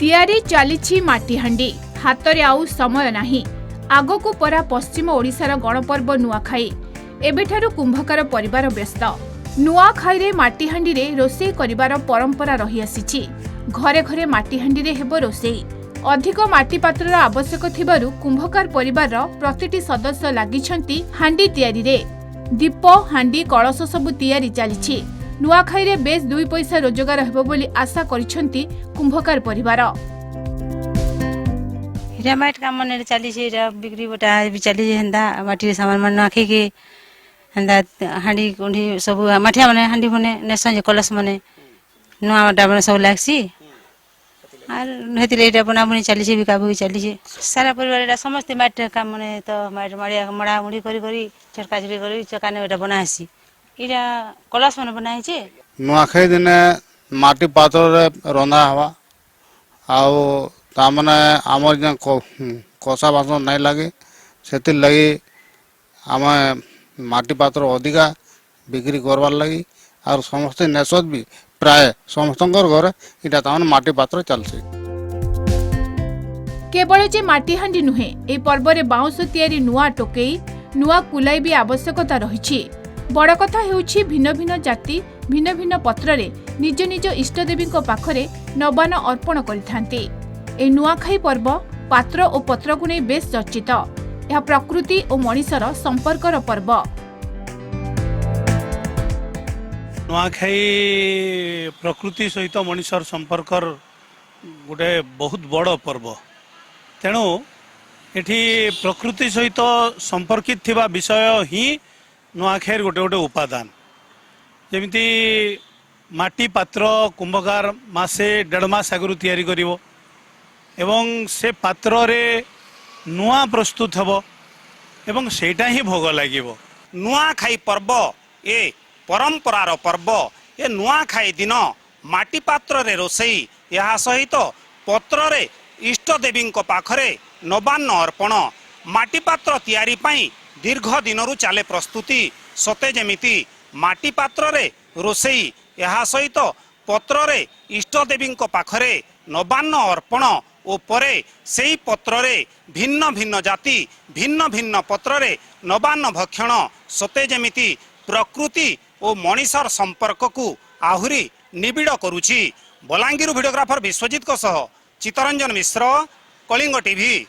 तैयारी चली माटीहांडी हाथ आउ समय नाही आगकू परा पश्चिम ओडिशार गणपर्व नुआखाई एबेठारु कुंभकार परिवार व्यस्त नुआखाई रे माटीहांडी रे रोषेई करिवार परंपरा रही आसीछि। घरे घरे माटीहांडी रे हेबो रोषेई अधिक माटी पात्रर आवश्यक थिबारु कुंभकार परिवार प्रतिटी सदस्य लागिछंती हांडी तैयारी रे दीप हांडी कलश सबु तैयारी चलीछि। नुआखाई रे बेस 2 पैसा रोजगार हेबो बोली आशा करिछंती कुंभकार परिवार। हिरा माइट काम मने चली छै रा बिक्री बटा भी चली हंदा माटी सामान मन आखी के हंदा हांडी कोंडी सब माठिया मने हांडी मने नेसन कलश मने नुआ माटा मने सब लागसी आर हेतिरे एटा बना बनी चली छै बिका बिकी चली छै सारा परिवार एटा समस्त माइट काम मने तो माइट मड़िया मड़ा मुड़ी करी करी चरका चरी करी चकाने एटा बनासी इरा कलश मन बनाई छै। नुआखाई दिने माटी पात्र रे रंधा हवा आउ तामने आमर जे कषा बासन नहीं लगे से लगी आम माटी पात्र अधिका बिक्री करवार लगी और समस्त नेसत भी प्राय समस्त घर इटा तामने माटी पात्र चलसी। केवल जे माटीहांडी नुहे ए पर्व रे बाउंस तैयारी नुआ टोकेई नुआ कुलाई भी आवश्यकता रही। बड़ कथा हेउछि भिन्न भिन्न जाति भिन्न भिन्न पत्र रे निज निज इष्टदेवी पाखरे नबान अर्पण करिथांती। ए नुआखाई पर्व पात्र और पत्र को नहीं बेस चर्चित। यह प्रकृति और मनीषर संपर्कर पर्व। नुआखाई प्रकृति सहित मनीषर संपर्कर गोटे बहुत बड़ पर्व तेणु एठी प्रकृति सहित संपर्कित थिबा विषय ही नुआखाई गोटे गोटे उपादान जेमिति माटी पात्र कुंभकार मासे 1.5 मास आगु तैयारी करिवो एवं से पात्र रे नुआ प्रस्तुत हबो एवं सेटा ही भोग लागिवो। नुआखाई पर्व ए परंपरार पर्व ए नुआखाई दिन माटी पात्र रे रोषेई या सहित पत्र रे इष्ट देवी पाखरे नबान्न अर्पण माटी पात्र तैयारी पाई दीर्घ दिनरु चाले प्रस्तुति सते जेमिति माटी पात्र रे रोषेई या सहित पत्र रे इष्ट देवी पाखरे नबान्न अर्पण उपरे सेई पत्र रे भिन्न भिन्न जाति भिन्न भिन्न पत्र रे नबान्न भक्षण सते जेमिति प्रकृति और मनीषर संपर्क को आहुरी निबिड़ करुछि। बलांगीर वीडियोग्राफर विश्वजीत को सह चित्तरंजन मिश्र, कलिंग टीवी।